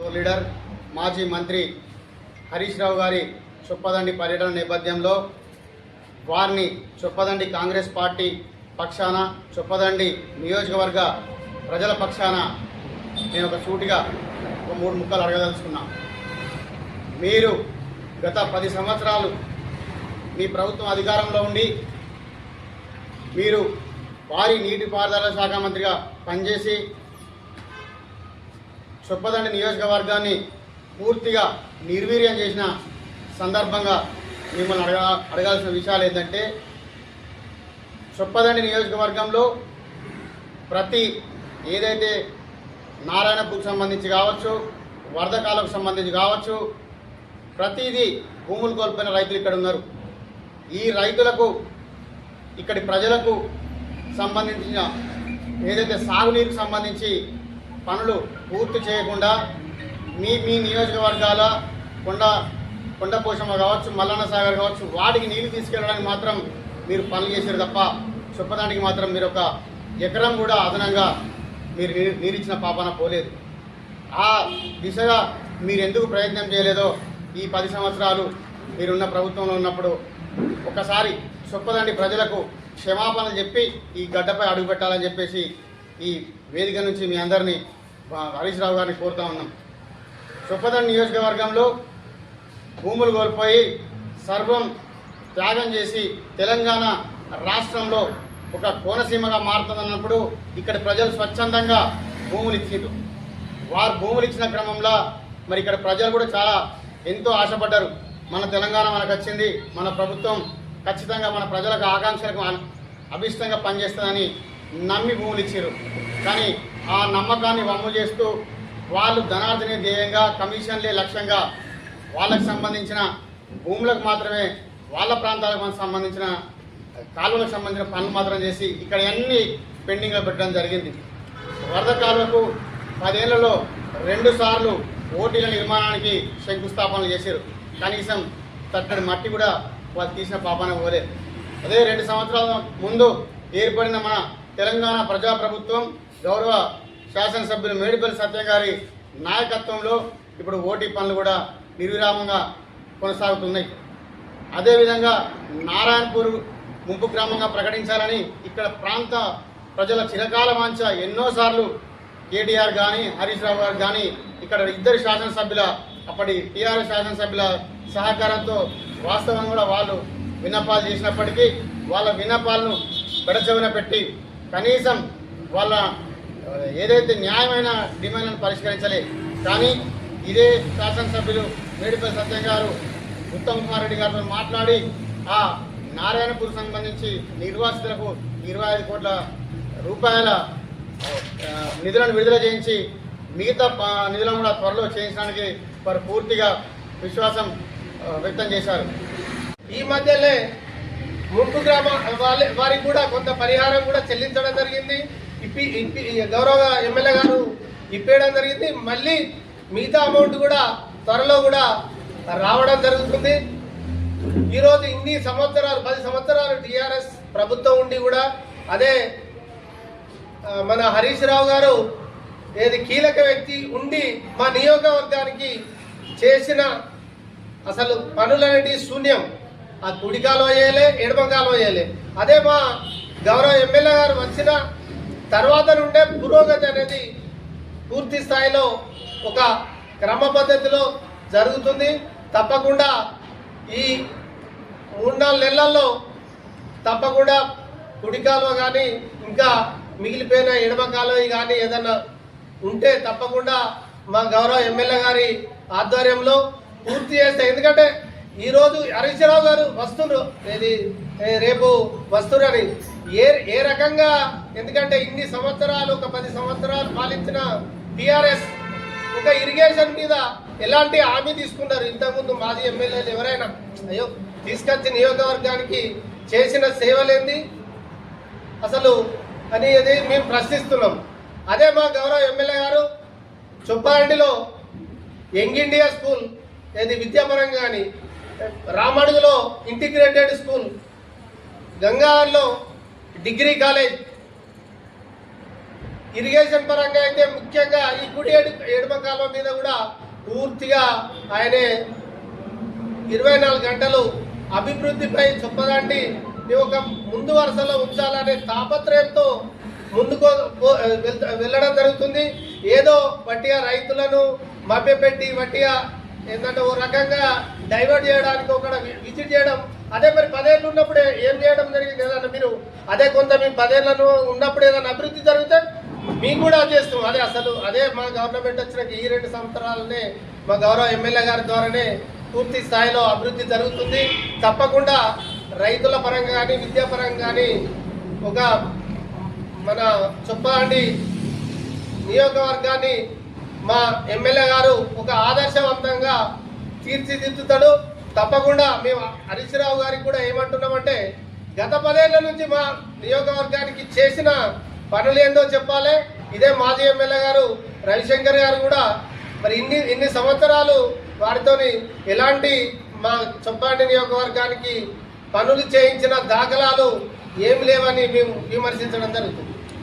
Super leader మాజీ మంత్రి హరీష్ రావు గారి చొప్పదండి పర్యటన నేపథ్యంలో వారిని చొప్పదండి కాంగ్రెస్ పార్టీ పక్షాన చొప్పదండి నియోజకవర్గ ప్రజల పక్షాన నేను ఒక సూటిగా ఒక 3 ముక్కలు అడగదలుచుకున్నా. మీరు గత 10 సంవత్సరాలు మీ ప్రభుత్వం అధికారంలో ఉండి మీరు వారి నీటిపారుదల శాఖ మంత్రిగా పనిచేసి చొప్పదండి నియోజకవర్గాన్ని పూర్తిగా నిర్వీర్యం చేసిన సందర్భంగా మిమ్మల్ని అడగాల్సిన విషయాలు ఏంటంటే, చొప్పదండి నియోజకవర్గంలో ప్రతి ఏదైతే నారాయణపూర్కి సంబంధించి కావచ్చు, వరదకాలకు సంబంధించి కావచ్చు, ప్రతిదీ భూములు కోల్పోయిన రైతులు ఇక్కడ ఉన్నారు. ఈ రైతులకు ఇక్కడి ప్రజలకు సంబంధించిన ఏదైతే సాగునీరుకు సంబంధించి పనులు పూర్తి చేయకుండా మీ నియోజకవర్గాల కొండపోషమ్మ కావచ్చు, మల్లన్న సాగర్ కావచ్చు, వాటికి నీళ్లు తీసుకెళ్ళడానికి మాత్రం మీరు పనులు చేశారు తప్ప చొప్పదానికి మాత్రం మీరు ఒక ఎకరం కూడా అదనంగా మీరు నీరిచ్చిన పాపాన పోలేదు. ఆ దిశగా మీరు ఎందుకు ప్రయత్నం చేయలేదో ఈ 10 సంవత్సరాలు మీరున్న ప్రభుత్వంలో ఉన్నప్పుడు ఒకసారి చొప్పదండి ప్రజలకు క్షమాపణలు చెప్పి ఈ గడ్డపై అడుగు పెట్టాలని చెప్పేసి ఈ వేదిక నుంచి మీ అందరినీ హరీష్ రావు గారిని కోరుతా ఉన్నాం. చొప్పదండి నియోజకవర్గంలో భూములు కోల్పోయి సర్వం త్యాగం చేసి తెలంగాణ రాష్ట్రంలో ఒక కోనసీమగా మారుతుందన్నప్పుడు ఇక్కడ ప్రజలు స్వచ్ఛందంగా భూములు ఇచ్చారు. వారు భూములు ఇచ్చిన క్రమంలో మరి ఇక్కడ ప్రజలు కూడా చాలా ఎంతో ఆశపడ్డారు. మన తెలంగాణ మనకు వచ్చింది, మన ప్రభుత్వం ఖచ్చితంగా మన ప్రజలకు ఆకాంక్షలకు అభిష్టంగా పనిచేస్తుందని నమ్మి భూములు ఇచ్చారు. కానీ ఆ నమ్మకాన్ని వమ్ము చేస్తూ వాళ్ళు ధనార్జనే ధ్యేయంగా, కమిషన్లే లక్ష్యంగా వాళ్ళకు సంబంధించిన భూములకు మాత్రమే, వాళ్ళ ప్రాంతాలకు సంబంధించిన కాలువలకు సంబంధించిన పనులు మాత్రం చేసి ఇక్కడ అన్ని పెండింగ్లో పెట్టడం జరిగింది. వరద కాలువకు 10 ఏళ్లలో 2 సార్లు ఓటీల నిర్మాణానికి శంకుస్థాపనలు చేశారు. కనీసం తట్టడి మట్టి కూడా వాళ్ళు తీసిన పాపాన పోలేదు. అదే 2 సంవత్సరాల ముందు ఏర్పడిన మన తెలంగాణ ప్రజాప్రభుత్వం గౌరవ శాసనసభ్యులు మేడిపల్లి సత్యం గారి నాయకత్వంలో ఇప్పుడు ఓటీ పనులు కూడా నిర్విరామంగా కొనసాగుతున్నాయి. అదేవిధంగా నారాయణపూర్ ముంపు గ్రామంగా ప్రకటించాలని ఇక్కడ ప్రాంత ప్రజల చిరకాల వాంఛ ఎన్నోసార్లు కేటీఆర్ కానీ హరీష్ రావు గారు కానీ ఇక్కడ 2 శాసనసభ్యుల అప్పటి టీఆర్ఎస్ శాసనసభ్యుల సహకారంతో వాస్తవంగా కూడా వాళ్ళు విన్నపాలు చేసినప్పటికీ వాళ్ళ విన్నపాలను పెడచెవిన పెట్టి కనీసం వాళ్ళ ఏదైతే న్యాయమైన డిమాండ్లను పరిష్కరించలే. కానీ ఇదే శాసనసభ్యులు మేడిపల్లి సత్యం గారు ఉత్తమ్ కుమార్ రెడ్డి గారితో మాట్లాడి ఆ నారాయణపూర్ సంబంధించి నిర్వాసితులకు 25 కోట్ల రూపాయల నిధులను విడుదల చేయించి మిగతా నిధులను కూడా త్వరలో చేయించడానికి వారు పూర్తిగా విశ్వాసం వ్యక్తం చేశారు. ఈ మధ్యనే ముంపు గ్రామ వారికి కూడా కొంత పరిహారం కూడా చెల్లించడం జరిగింది. గౌరవ ఎమ్మెల్యే గారు ఇప్పేయడం జరిగింది. మళ్ళీ మిగతా అమౌంట్ కూడా త్వరలో కూడా రావడం జరుగుతుంది. ఈరోజు ఇన్ని సంవత్సరాలు 10 సంవత్సరాలు టీఆర్ఎస్ ప్రభుత్వం ఉండి కూడా అదే మన హరీష్ రావు గారు ఏది కీలక వ్యక్తి ఉండి మా నియోజకవర్గానికి చేసిన అసలు పనులనేటి శూన్యం. ఆ కుడికాలో వేయలే, ఎడమకాలో వేయలే. అదే మా గౌరవ ఎమ్మెల్యే గారు వచ్చిన తర్వాత నుండే పురోగతి అనేది పూర్తి స్థాయిలో ఒక క్రమ పద్ధతిలో జరుగుతుంది. తప్పకుండా ఈ 3-4 నెలల్లో తప్పకుండా కుడికాలో కానీ ఇంకా మిగిలిపోయిన ఎడమకాలో కానీ ఏదన్నా ఉంటే తప్పకుండా మా గౌరవ ఎమ్మెల్యే గారి ఆధ్వర్యంలో పూర్తి చేస్తే, ఎందుకంటే ఈరోజు హరీష్ రావు గారు వస్తున్నారు, రేపు వస్తురని ఏ రకంగా, ఎందుకంటే ఇన్ని సంవత్సరాలు ఒక 10 సంవత్సరాలు పాలించిన టీఆర్ఎస్ ఒక ఇరిగేషన్ మీద ఎలాంటి హామీ తీసుకున్నారు ఇంతకుముందు మాజీ ఎమ్మెల్యేలు ఎవరైనా? అయ్యో, తీసుకొచ్చి నియోజకవర్గానికి చేసిన సేవలేంది అసలు అనేది మేము ప్రశ్నిస్తున్నాం. అదే మా గౌరవ ఎమ్మెల్యే గారు చొప్పారెడ్డిలో యంగ్ ఇండియా స్కూల్ ఏది విద్యాపరంగా కానీ, రామడుగులో ఇంటిగ్రేటెడ్ స్కూల్, గంగాలో డిగ్రీ కాలేజ్, ఇరిగేషన్ పరంగా అయితే ముఖ్యంగా ఈ కుడి ఎడమ కాలువ మీద కూడా పూర్తిగా ఆయనే 24 గంటలు అభివృద్ధిపై చొప్పదండి ఒక ముందు వరుసలో ఉంచాలనే తాపత్రయంతో ముందుకు వెళ్ళడం జరుగుతుంది. ఏదో వట్టిగా రైతులను మభ్యపెట్టి వట్టిగా ఏంటంటే ఓ రకంగా డైవర్ట్ చేయడానికి ఒక విజిట్ చేయడం. అదే మరి 10 ఏళ్ళు ఉన్నప్పుడే ఏం చేయడం జరిగింది ఏదన్నా మీరు అదే కొంత మీ 10 ఏళ్ళను ఉన్నప్పుడు ఏదైనా అభివృద్ధి జరిగితే మేము కూడా చేస్తాం. అదే అసలు అదే మా గవర్నమెంట్ వచ్చిన ఈ 2 సంవత్సరాలనే మా గౌరవ ఎమ్మెల్యే గారి ద్వారానే పూర్తి స్థాయిలో అభివృద్ధి జరుగుతుంది. తప్పకుండా రైతుల పరంగా కానీ విద్యాపరంగా కానీ ఒక మన చొప్పదండి నియోజకవర్గాన్ని మా ఎమ్మెల్యే గారు ఒక ఆదర్శవంతంగా తీర్చిదిద్దుతాడు. తప్పకుండా మేము హరీష్ రావు గారికి కూడా ఏమంటున్నామంటే గత 10 ఏళ్ల నుంచి మా నియోజకవర్గానికి చేసిన పనులు ఏందో చెప్పాలి. ఇదే మాజీ ఎమ్మెల్యే గారు రవిశంకర్ గారు కూడా మరి ఇన్ని సంవత్సరాలు వారితోని ఎలాంటి మా చొప్పదండి నియోజకవర్గానికి పనులు చేయించిన దాఖలాలు ఏమి లేవని మేము విమర్శించడం జరుగుతుంది.